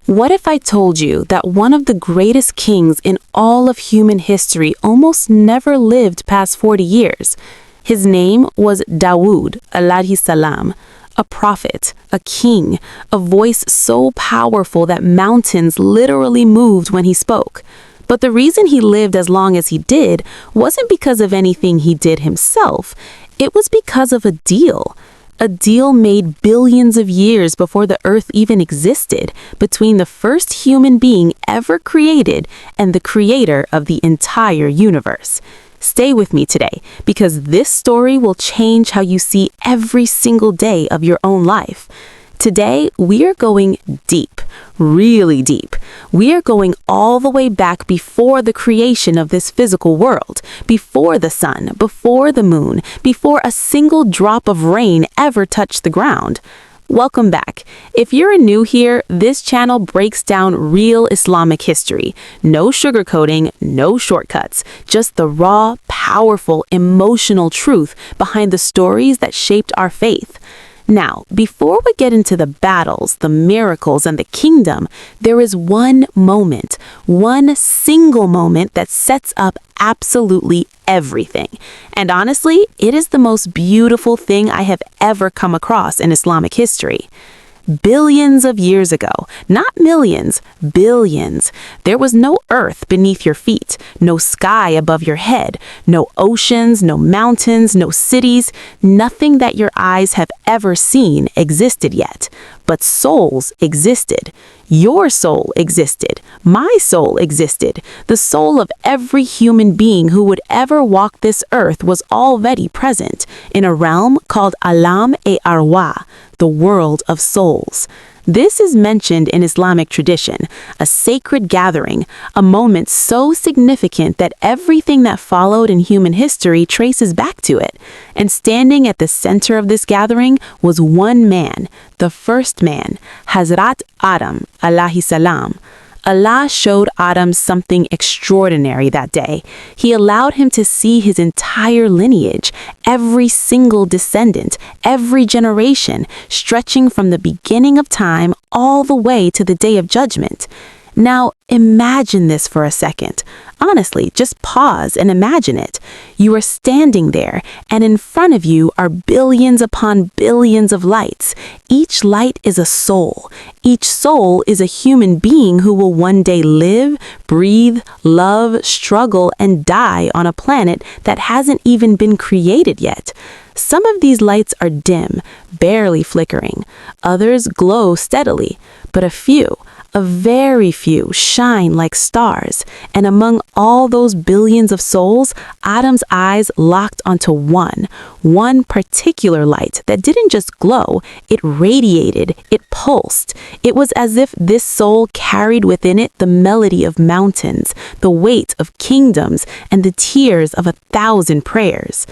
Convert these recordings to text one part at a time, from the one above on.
What if I told you that one of the greatest kings in all of human history almost never lived past 40 years? His name was Dawud, alayhi salam, a prophet, a king, a voice so powerful that mountains literally moved when he spoke. But the reason he lived as long as he did wasn't because of anything he did himself. It was because of a deal. A deal made billions of years before the earth even existed between the first human being ever created and the creator of the entire universe. Stay with me today, because this story will change how you see every single day of your own life. Today, we are going deep, really deep. We are going all the way back before the creation of this physical world, before the sun, before the moon, before a single drop of rain ever touched the ground. Welcome back. If you're new here, this channel breaks down real Islamic history. No sugarcoating, no shortcuts, just the raw, powerful, emotional truth behind the stories that shaped our faith. Now, before we get into the battles, the miracles, and the kingdom, there is one moment, one single moment that sets up absolutely everything. And honestly, it is the most beautiful thing I have ever come across in Islamic history. Billions of years ago, not millions, billions, there was no earth beneath your feet, no sky above your head, no oceans, no mountains, no cities, nothing that your eyes have ever seen existed yet. But souls existed. Your soul existed. My soul existed. The soul of every human being who would ever walk this earth was already present in a realm called Alam-e-Arwah, the world of souls. This is mentioned in Islamic tradition, a sacred gathering, a moment so significant that everything that followed in human history traces back to it. And standing at the center of this gathering was one man, the first man, Hazrat Adam, alayhi salam. Allah showed Adam something extraordinary that day. He allowed him to see his entire lineage, every single descendant, every generation, stretching from the beginning of time all the way to the day of judgment. Now, imagine this for a second. Honestly, just pause and imagine it. You are standing there, and in front of you are billions upon billions of lights. Each light is a soul. Each soul is a human being who will one day live, breathe, love, struggle, and die on a planet that hasn't even been created yet. Some of these lights are dim, barely flickering. Others glow steadily, but a very few, shine like stars. And among all those billions of souls, Adam's eyes locked onto one particular light that didn't just glow, it radiated, it pulsed. It was as if this soul carried within it the melody of mountains, the weight of kingdoms, and the tears of 1,000 prayers.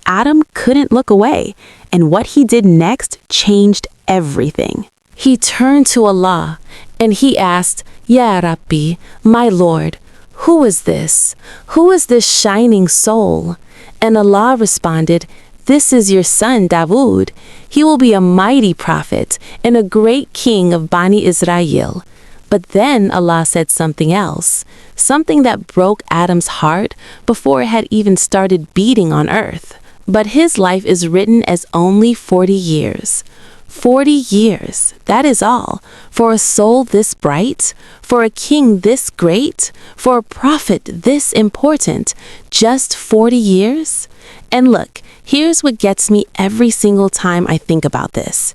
Adam couldn't look away, and what he did next changed everything. He turned to Allah, and he asked, Ya Rabbi, my Lord, who is this? Who is this shining soul? And Allah responded, This is your son Dawud. He will be a mighty prophet and a great king of Bani Israel. But then Allah said something else, something that broke Adam's heart before it had even started beating on earth. But his life is written as only 40 years. 40 years, that is all. For a soul this bright, for a king this great, for a prophet this important, just 40 years? And look, here's what gets me every single time I think about this.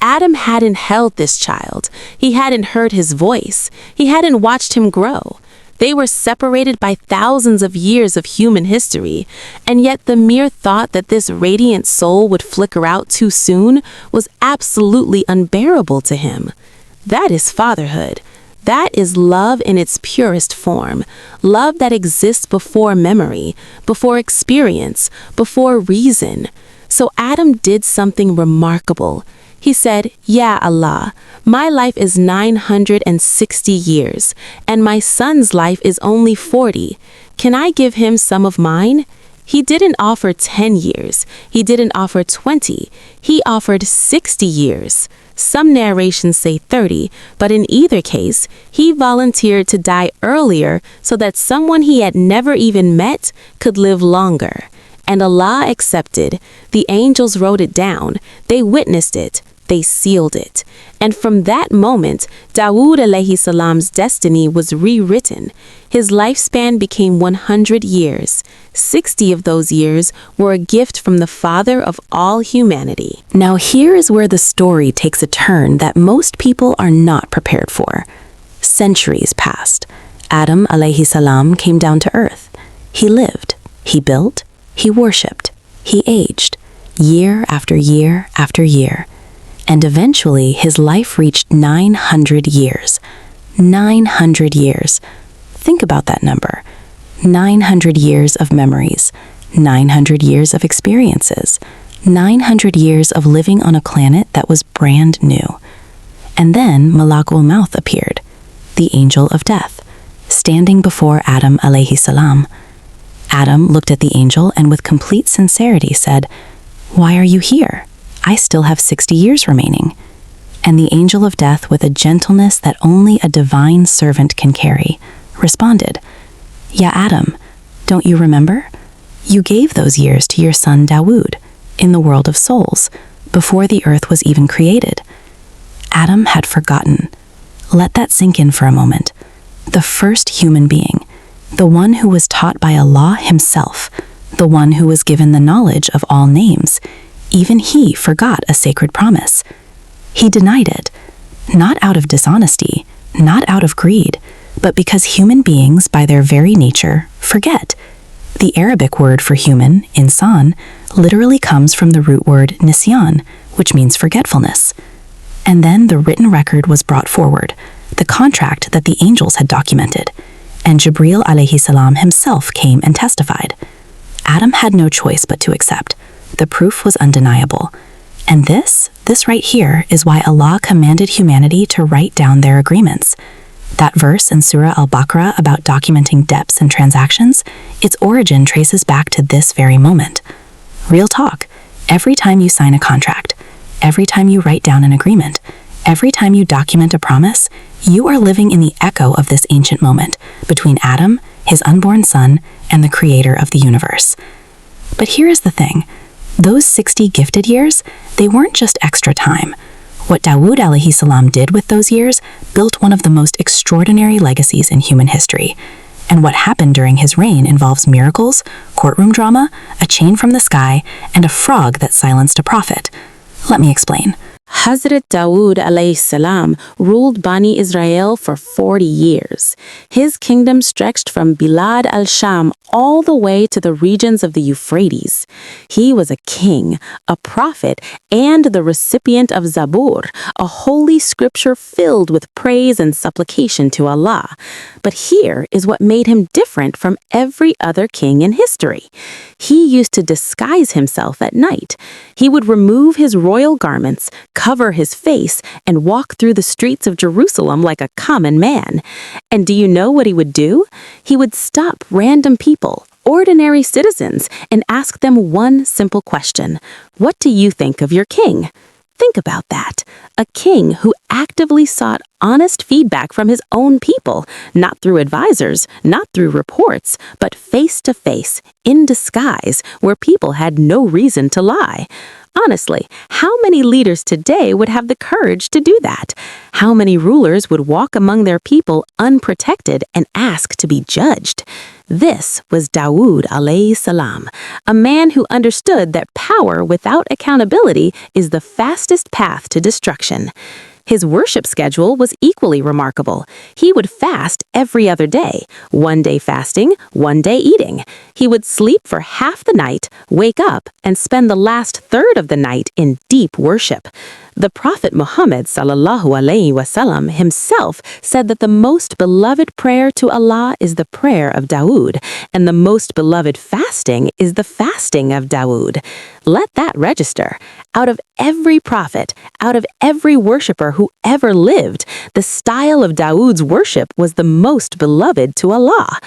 Adam hadn't held this child. He hadn't heard his voice. He hadn't watched him grow. They were separated by thousands of years of human history, and yet the mere thought that this radiant soul would flicker out too soon was absolutely unbearable to him. That is fatherhood. That is love in its purest form. Love that exists before memory, before experience, before reason. So Adam did something remarkable. He said, Ya Allah, my life is 960 years, and my son's life is only 40. Can I give him some of mine? He didn't offer 10 years. He didn't offer 20. He offered 60 years. Some narrations say 30, but in either case, he volunteered to die earlier so that someone he had never even met could live longer. And Allah accepted. The angels wrote it down. They witnessed it. They sealed it. And from that moment, Dawud alayhi salam's destiny was rewritten. His lifespan became 100 years. 60 of those years were a gift from the Father of all humanity. Now here is where the story takes a turn that most people are not prepared for. Centuries passed. Adam alayhi salam came down to earth. He lived. He built. He worshipped. He aged. Year after year after year. And eventually his life reached 900 years. 900 years. Think about that number. 900 years of memories. 900 years of experiences. 900 years of living on a planet that was brand new. And then Malakul Maut appeared, the angel of death, standing before Adam alayhi salam. Adam looked at the angel and with complete sincerity said, "Why are you here? I still have 60 years remaining." And the angel of death, with a gentleness that only a divine servant can carry, responded, "Ya Adam, don't you remember? You gave those years to your son Dawud in the world of souls before the earth was even created." Adam had forgotten. Let that sink in for a moment. The first human being, the one who was taught by Allah himself, the one who was given the knowledge of all names, even he forgot a sacred promise. He denied it, not out of dishonesty, not out of greed, but because human beings, by their very nature, forget. The Arabic word for human, insan, literally comes from the root word nisyan, which means forgetfulness. And then the written record was brought forward, the contract that the angels had documented, and Jibril alayhi salam himself came and testified. Adam had no choice but to accept. The proof was undeniable. And this right here is why Allah commanded humanity to write down their agreements. That verse in Surah Al-Baqarah about documenting debts and transactions, its origin traces back to this very moment. Real talk. Every time you sign a contract, every time you write down an agreement, every time you document a promise, you are living in the echo of this ancient moment between Adam, his unborn son, and the creator of the universe. But here is the thing. Those 60 gifted years, they weren't just extra time. What Dawud alayhi salam did with those years built one of the most extraordinary legacies in human history. And what happened during his reign involves miracles, courtroom drama, a chain from the sky, and a frog that silenced a prophet. Let me explain. Hazrat Dawud alayhi salam ruled Bani Israel for 40 years. His kingdom stretched from Bilad al-Sham all the way to the regions of the Euphrates. He was a king, a prophet, and the recipient of Zabur, a holy scripture filled with praise and supplication to Allah. But here is what made him different from every other king in history. He used to disguise himself at night. He would remove his royal garments, cover his face, and walk through the streets of Jerusalem like a common man. And do you know what he would do? He would stop random people, ordinary citizens, and ask them one simple question. What do you think of your king? Think about that. A king who actively sought honest feedback from his own people, not through advisors, not through reports, but face to face, in disguise, where people had no reason to lie. Honestly, how many leaders today would have the courage to do that? How many rulers would walk among their people unprotected and ask to be judged? This was Dawud alayhi salam, a man who understood that power without accountability is the fastest path to destruction. His worship schedule was equally remarkable. He would fast every other day, one day fasting, one day eating. He would sleep for half the night, wake up, and spend the last third of the night in deep worship. The Prophet Muhammad ﷺ himself said that the most beloved prayer to Allah is the prayer of Dawud, and the most beloved fasting is the fasting of Dawud. Let that register. Out of every prophet, out of every worshiper who ever lived, the style of Dawud's worship was the most beloved to Allah.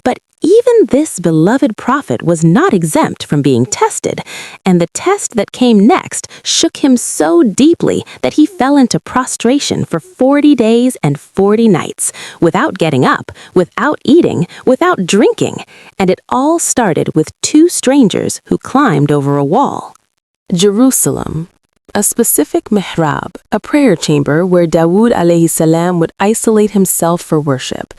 But even this beloved prophet was not exempt from being tested, and the test that came next shook him so deeply that he fell into prostration for 40 days and 40 nights, without getting up, without eating, without drinking, and it all started with two strangers who climbed over a wall. Jerusalem. A specific mihrab, a prayer chamber where Dawud alayhi salam would isolate himself for worship.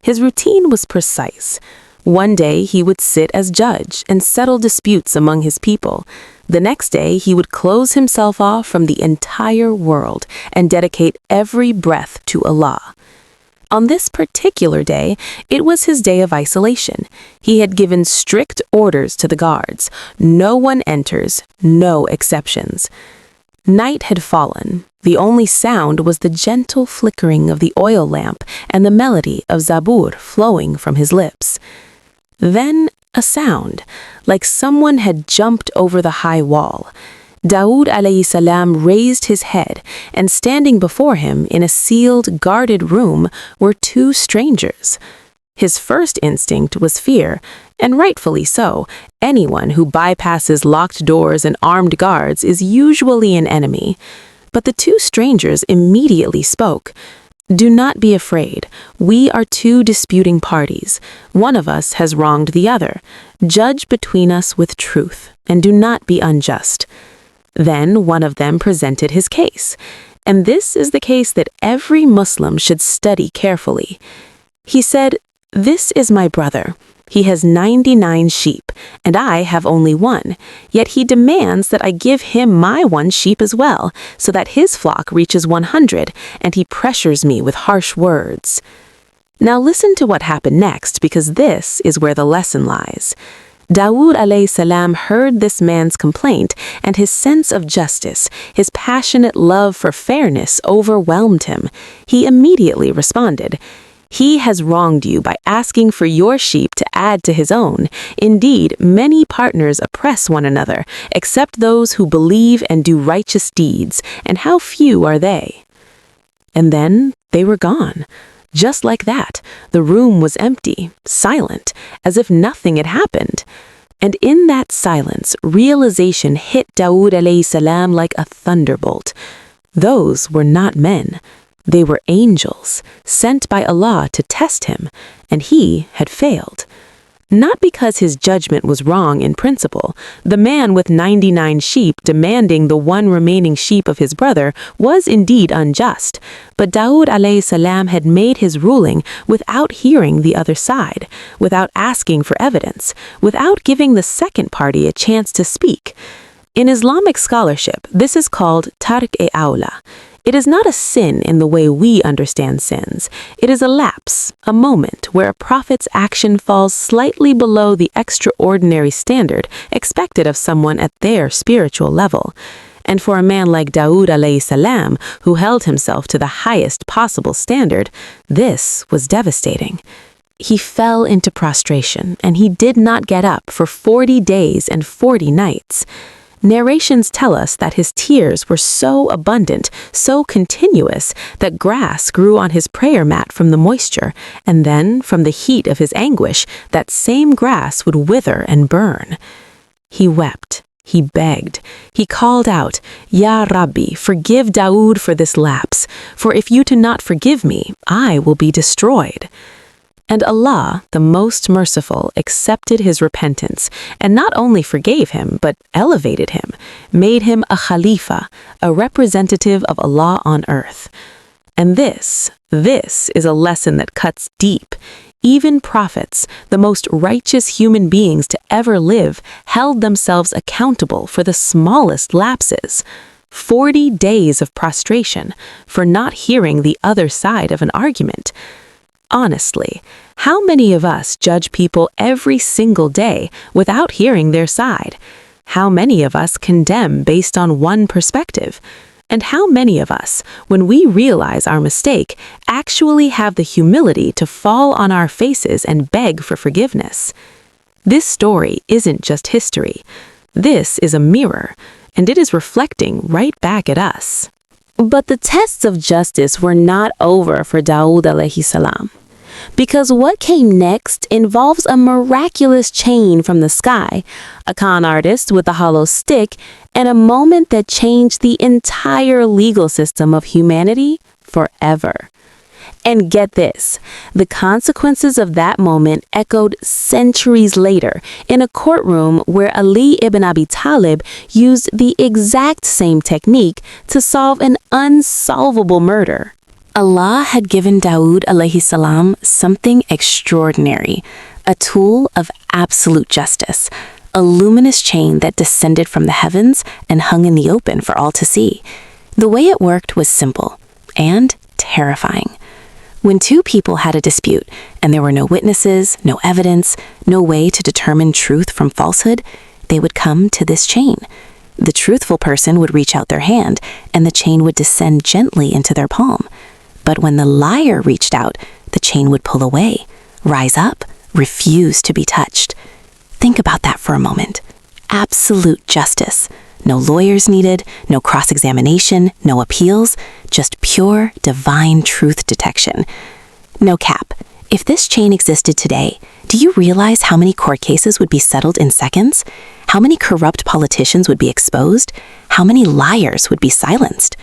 His routine was precise. One day he would sit as judge and settle disputes among his people. The next day he would close himself off from the entire world and dedicate every breath to Allah. On this particular day, it was his day of isolation. He had given strict orders to the guards. No one enters, no exceptions. Night had fallen. The only sound was the gentle flickering of the oil lamp and the melody of Zabur flowing from his lips. Then a sound, like someone had jumped over the high wall. Dawud alayhi salam raised his head, and standing before him in a sealed, guarded room were two strangers. His first instinct was fear, and rightfully so. Anyone who bypasses locked doors and armed guards is usually an enemy. But the two strangers immediately spoke. "Do not be afraid. We are two disputing parties. One of us has wronged the other. Judge between us with truth, and do not be unjust." Then one of them presented his case. And this is the case that every Muslim should study carefully. He said, "This is my brother. He has 99 sheep, and I have only one. Yet he demands that I give him my one sheep as well, so that his flock reaches 100, and he pressures me with harsh words." Now listen to what happened next, because this is where the lesson lies. Dawud alayhi salam heard this man's complaint, and his sense of justice, his passionate love for fairness overwhelmed him. He immediately responded, "He has wronged you by asking for your sheep to add to his own. Indeed, many partners oppress one another, except those who believe and do righteous deeds, and how few are they?" And then they were gone. Just like that, the room was empty, silent, as if nothing had happened. And in that silence, realization hit Dawud alayhi salam like a thunderbolt. Those were not men. They were angels, sent by Allah to test him, and he had failed. Not because his judgment was wrong in principle. The man with 99 sheep demanding the one remaining sheep of his brother was indeed unjust, but Dawud alayhi salam had made his ruling without hearing the other side, without asking for evidence, without giving the second party a chance to speak. In Islamic scholarship, this is called Tark-e-Awla. It is not a sin in the way we understand sins. It is a lapse, a moment where a prophet's action falls slightly below the extraordinary standard expected of someone at their spiritual level. And for a man like Dawud alayhi salam, who held himself to the highest possible standard, this was devastating. He fell into prostration, and he did not get up for 40 days and 40 nights. Narrations tell us that his tears were so abundant, so continuous, that grass grew on his prayer mat from the moisture, and then, from the heat of his anguish, that same grass would wither and burn. He wept. He begged. He called out, "Ya Rabbi, forgive Dawud for this lapse, for if you do not forgive me, I will be destroyed." And Allah, the most merciful, accepted his repentance, and not only forgave him, but elevated him, made him a Khalifa, a representative of Allah on earth. And this is a lesson that cuts deep. Even prophets, the most righteous human beings to ever live, held themselves accountable for the smallest lapses. 40 days of prostration for not hearing the other side of an argument. Honestly, how many of us judge people every single day without hearing their side? How many of us condemn based on one perspective? And how many of us, when we realize our mistake, actually have the humility to fall on our faces and beg for forgiveness? This story isn't just history. This is a mirror, and it is reflecting right back at us. But the tests of justice were not over for Dawud alayhi salam. because what came next involves a miraculous chain from the sky, a con artist with a hollow stick, and a moment that changed the entire legal system of humanity forever. And get this, the consequences of that moment echoed centuries later in a courtroom where Ali ibn Abi Talib used the exact same technique to solve an unsolvable murder. Allah had given Dawud alayhi salam something extraordinary, a tool of absolute justice, a luminous chain that descended from the heavens and hung in the open for all to see. The way it worked was simple and terrifying. When two people had a dispute and there were no witnesses, no evidence, no way to determine truth from falsehood, they would come to this chain. The truthful person would reach out their hand and the chain would descend gently into their palm. But when the liar reached out, the chain would pull away, rise up, refuse to be touched. Think about that for a moment. Absolute justice. No lawyers needed, no cross-examination, no appeals, just pure, divine truth detection. No cap. If this chain existed today, do you realize how many court cases would be settled in seconds? How many corrupt politicians would be exposed? How many liars would be silenced?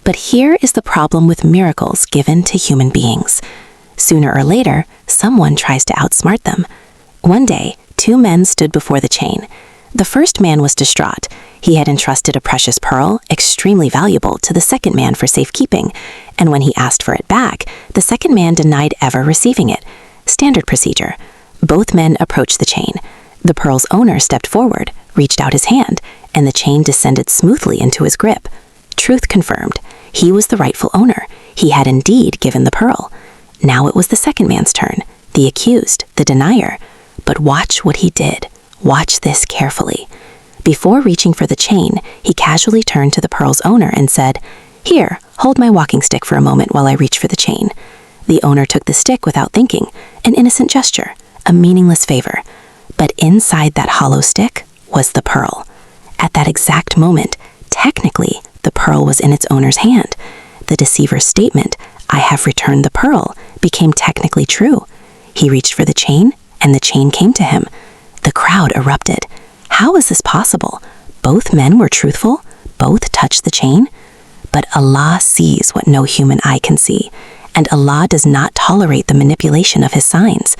But here is the problem with miracles given to human beings. Sooner or later, someone tries to outsmart them. One day, two men stood before the chain. The first man was distraught. He had entrusted a precious pearl, extremely valuable, to the second man for safekeeping, and when he asked for it back, the second man denied ever receiving it. Standard procedure. Both men approached the chain. The pearl's owner stepped forward, reached out his hand, and the chain descended smoothly into his grip. Truth confirmed. He was the rightful owner. He had indeed given the pearl. Now it was the second man's turn, the accused, the denier. But watch what he did. Watch this carefully. Before reaching for the chain, he casually turned to the pearl's owner and said, "Here, hold my walking stick for a moment while I reach for the chain." The owner took the stick without thinking, an innocent gesture, a meaningless favor. But inside that hollow stick was the pearl. At that exact moment, technically, the pearl was in its owner's hand. The deceiver's statement, "I have returned the pearl," became technically true. He reached for the chain, and the chain came to him. The crowd erupted. How is this possible? Both men were truthful? Both touched the chain? But Allah sees what no human eye can see, and Allah does not tolerate the manipulation of His signs.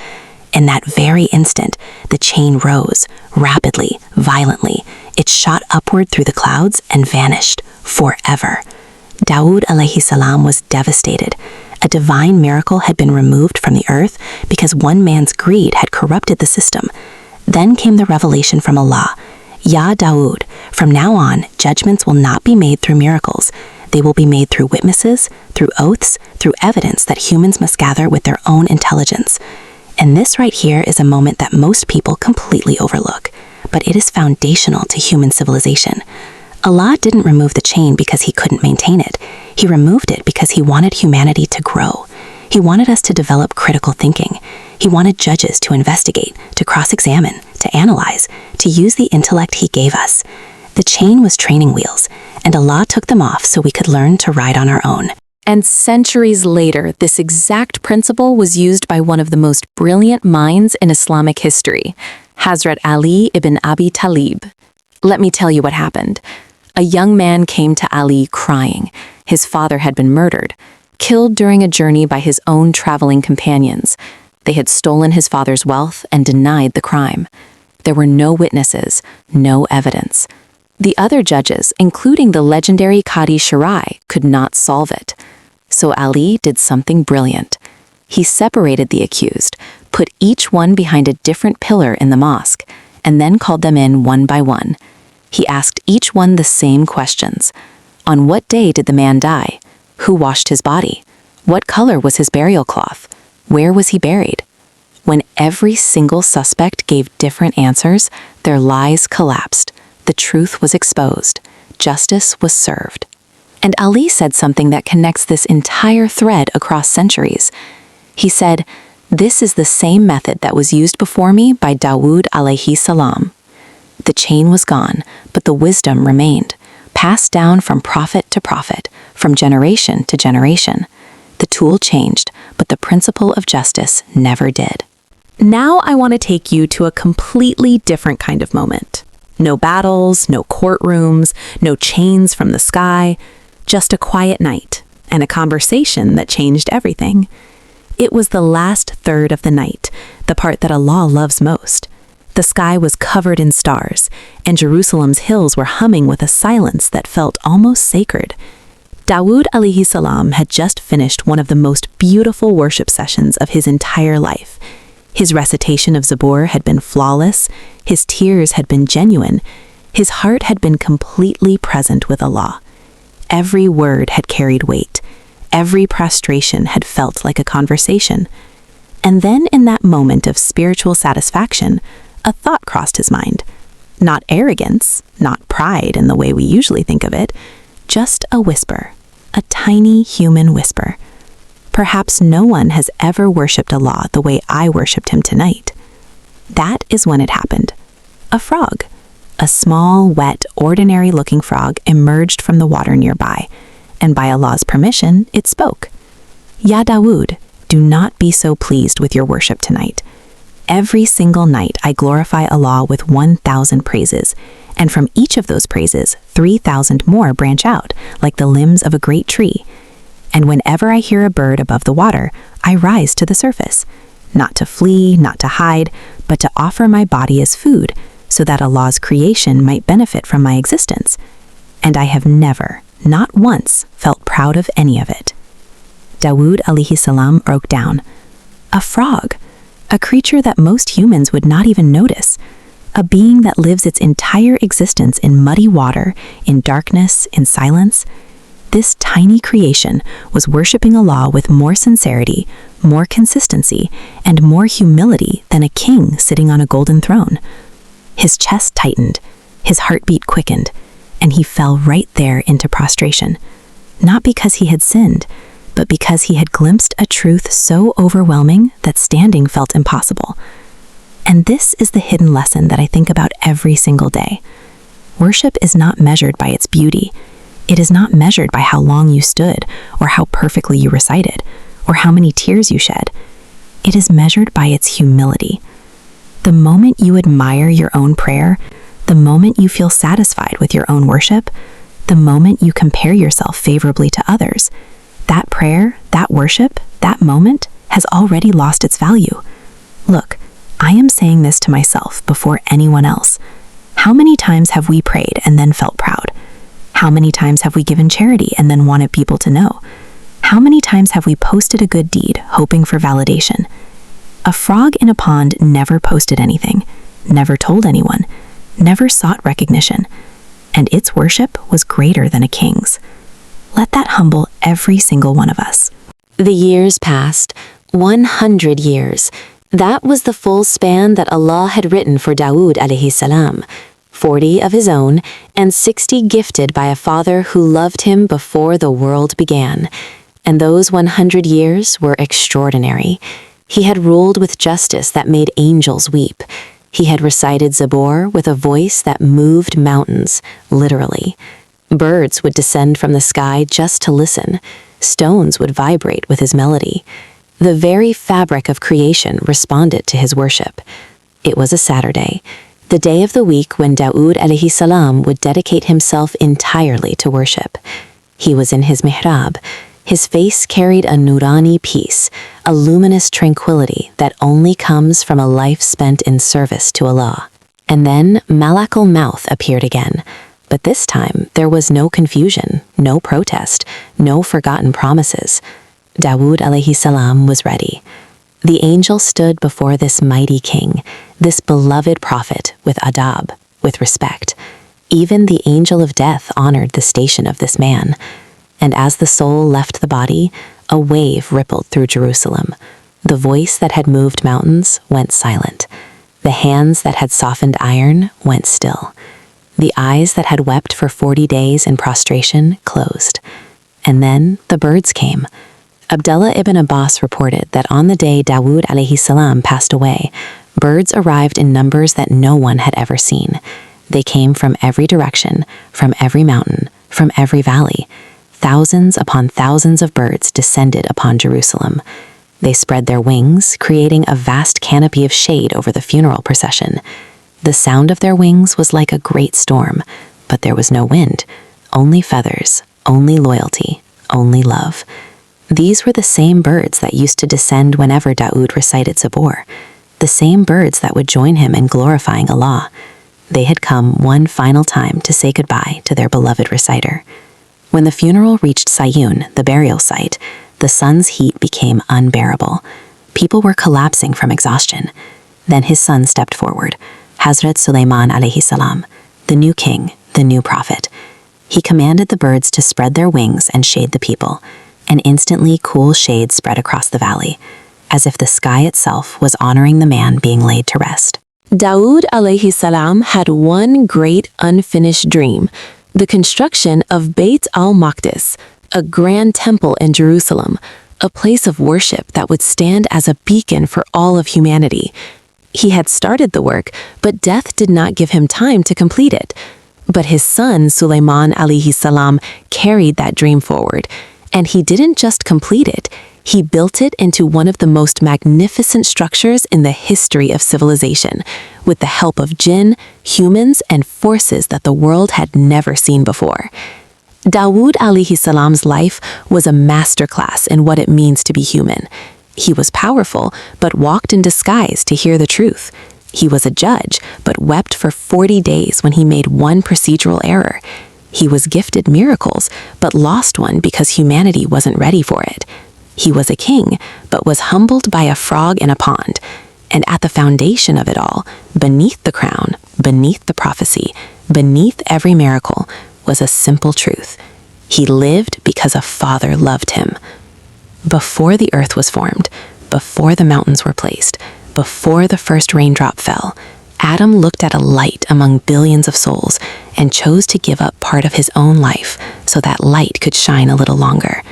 In that very instant, the chain rose, rapidly, violently. It shot upward through the clouds and vanished forever. Dawud alayhi salam was devastated. A divine miracle had been removed from the earth because one man's greed had corrupted the system. Then came the revelation from Allah. Ya Dawud, from now on, judgments will not be made through miracles. They will be made through witnesses, through oaths, through evidence that humans must gather with their own intelligence. And this right here is a moment that most people completely overlook, but it is foundational to human civilization. Allah didn't remove the chain because He couldn't maintain it. He removed it because He wanted humanity to grow. He wanted us to develop critical thinking. He wanted judges to investigate, to cross-examine, to analyze, to use the intellect He gave us. The chain was training wheels, and Allah took them off so we could learn to ride on our own. And centuries later, this exact principle was used by one of the most brilliant minds in Islamic history, Hazrat Ali ibn Abi Talib. Let me tell you what happened. A young man came to Ali crying. His father had been murdered, killed during a journey by his own traveling companions. They had stolen his father's wealth and denied the crime. There were no witnesses, no evidence. The other judges, including the legendary Qadi Sharai, could not solve it. So Ali did something brilliant. He separated the accused, put each one behind a different pillar in the mosque, and then called them in one by one. He asked each one the same questions. On what day did the man die? Who washed his body? What color was his burial cloth? Where was he buried? When every single suspect gave different answers, their lies collapsed. The truth was exposed. Justice was served. And Ali said something that connects this entire thread across centuries. He said, "This is the same method that was used before me by Dawud alayhi salam." The chain was gone, but the wisdom remained, passed down from prophet to prophet, from generation to generation. The The tool changed, but the principle of justice never did. Now I want to take you to a completely different kind of moment. No battles, no courtrooms, no chains from the sky, just a quiet night and a conversation that changed everything. It was the last third of the night, the part that Allah loves most. The sky was covered in stars, and Jerusalem's hills were humming with a silence that felt almost sacred. Dawud alayhi salam had just finished one of the most beautiful worship sessions of his entire life. His recitation of Zabur had been flawless, his tears had been genuine, his heart had been completely present with Allah. Every word had carried weight, every prostration had felt like a conversation. And then in that moment of spiritual satisfaction, a thought crossed his mind. Not arrogance, not pride in the way we usually think of it, just a whisper, a tiny human whisper. Perhaps no one has ever worshipped Allah the way I worshipped him tonight. That is when it happened. A frog, a small, wet, ordinary-looking frog emerged from the water nearby, and by Allah's permission, it spoke. Ya Dawud, do not be so pleased with your worship tonight. Every single night I glorify Allah with 1,000 praises, and from each of those praises, 3,000 more branch out, like the limbs of a great tree. And whenever I hear a bird above the water, I rise to the surface, not to flee, not to hide, but to offer my body as food, so that Allah's creation might benefit from my existence. And I have never, not once, felt proud of any of it. Dawud alayhi salam broke down. A frog, a creature that most humans would not even notice, a being that lives its entire existence in muddy water, in darkness, in silence. This tiny creation was worshipping Allah with more sincerity, more consistency, and more humility than a king sitting on a golden throne. His chest tightened, his heartbeat quickened, and he fell right there into prostration, not because he had sinned, but because he had glimpsed a truth so overwhelming that standing felt impossible. And this is the hidden lesson that I think about every single day. Worship is not measured by its beauty. It is not measured by how long you stood, or how perfectly you recited, or how many tears you shed. It is measured by its humility. The moment you admire your own prayer, the moment you feel satisfied with your own worship, the moment you compare yourself favorably to others, that prayer, that worship, that moment has already lost its value. Look, I am saying this to myself before anyone else. How many times have we prayed and then felt proud? How many times have we given charity and then wanted people to know? How many times have we posted a good deed, hoping for validation? A frog in a pond never posted anything, never told anyone, never sought recognition, and its worship was greater than a king's. Let that humble every single one of us. The years passed, 100 years. That was the full span that Allah had written for Dawud alayhi salam. 40 of his own, and 60 gifted by a father who loved him before the world began. And those 100 years were extraordinary. He had ruled with justice that made angels weep. He had recited Zabur with a voice that moved mountains, literally. Birds would descend from the sky just to listen. Stones would vibrate with his melody. The very fabric of creation responded to his worship. It was a Saturday, the day of the week when Dawud alayhi salam would dedicate himself entirely to worship. He was in his mihrab. His face carried a nurani peace, a luminous tranquility that only comes from a life spent in service to Allah. And then Malakul Mouth appeared again. But this time, there was no confusion, no protest, no forgotten promises. Dawud alayhi salam was ready. The angel stood before this mighty king, this beloved prophet, with adab, with respect. Even the angel of death honored the station of this man. And as the soul left the body, a wave rippled through Jerusalem. The voice that had moved mountains went silent. The hands that had softened iron went still. The eyes that had wept for 40 days in prostration closed. And then the birds came. Abdullah ibn Abbas reported that on the day Dawud alayhi salam passed away, birds arrived in numbers that no one had ever seen. They came from every direction, from every mountain, from every valley. thousands upon thousands of birds descended upon Jerusalem. They spread their wings, creating a vast canopy of shade over the funeral procession. The sound of their wings was like a great storm, but there was no wind, only feathers, only loyalty, only love. These were the same birds that used to descend whenever Dawud recited Zabur, the same birds that would join him in glorifying Allah. They had come one final time to say goodbye to their beloved reciter. When the funeral reached Sayun, the burial site, the sun's heat became unbearable. People were collapsing from exhaustion. Then his son stepped forward, Hazrat Sulaiman alayhi salam, the new king, the new prophet. He commanded the birds to spread their wings and shade the people, and instantly cool shade spread across the valley, as if the sky itself was honoring the man being laid to rest. Dawud alayhi salam had one great unfinished dream, the construction of Beit al-Maqdis, a grand temple in Jerusalem, a place of worship that would stand as a beacon for all of humanity. He had started the work, but death did not give him time to complete it. But his son, Sulaiman alayhi salam, carried that dream forward, and he didn't just complete it, he built it into one of the most magnificent structures in the history of civilization, with the help of jinn, humans, and forces that the world had never seen before. Dawud alayhi salam's life was a masterclass in what it means to be human. He was powerful, but walked in disguise to hear the truth. He was a judge, but wept for 40 days when he made one procedural error. He was gifted miracles, but lost one because humanity wasn't ready for it. He was a king, but was humbled by a frog in a pond. And at the foundation of it all, beneath the crown, beneath the prophecy, beneath every miracle, was a simple truth. He lived because a father loved him. Before the earth was formed, before the mountains were placed, before the first raindrop fell, Adam looked at a light among billions of souls and chose to give up part of his own life so that light could shine a little longer.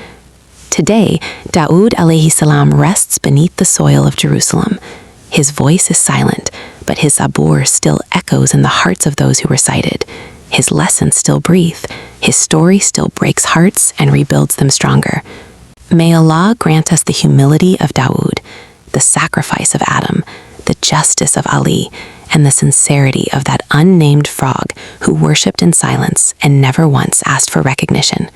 Today, Dawud alayhi salam rests beneath the soil of Jerusalem. His voice is silent, but his Zabur still echoes in the hearts of those who recite it. His lessons still breathe. His story still breaks hearts and rebuilds them stronger. May Allah grant us the humility of Dawud, the sacrifice of Adam, the justice of Ali, and the sincerity of that unnamed frog who worshipped in silence and never once asked for recognition.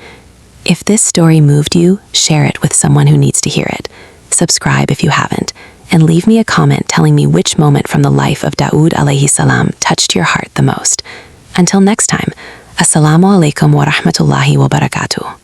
If this story moved you, share it with someone who needs to hear it. Subscribe if you haven't, and leave me a comment telling me which moment from the life of Dawud alayhi salam touched your heart the most. Until next time, Assalamu alaikum wa rahmatullahi wa barakatuh.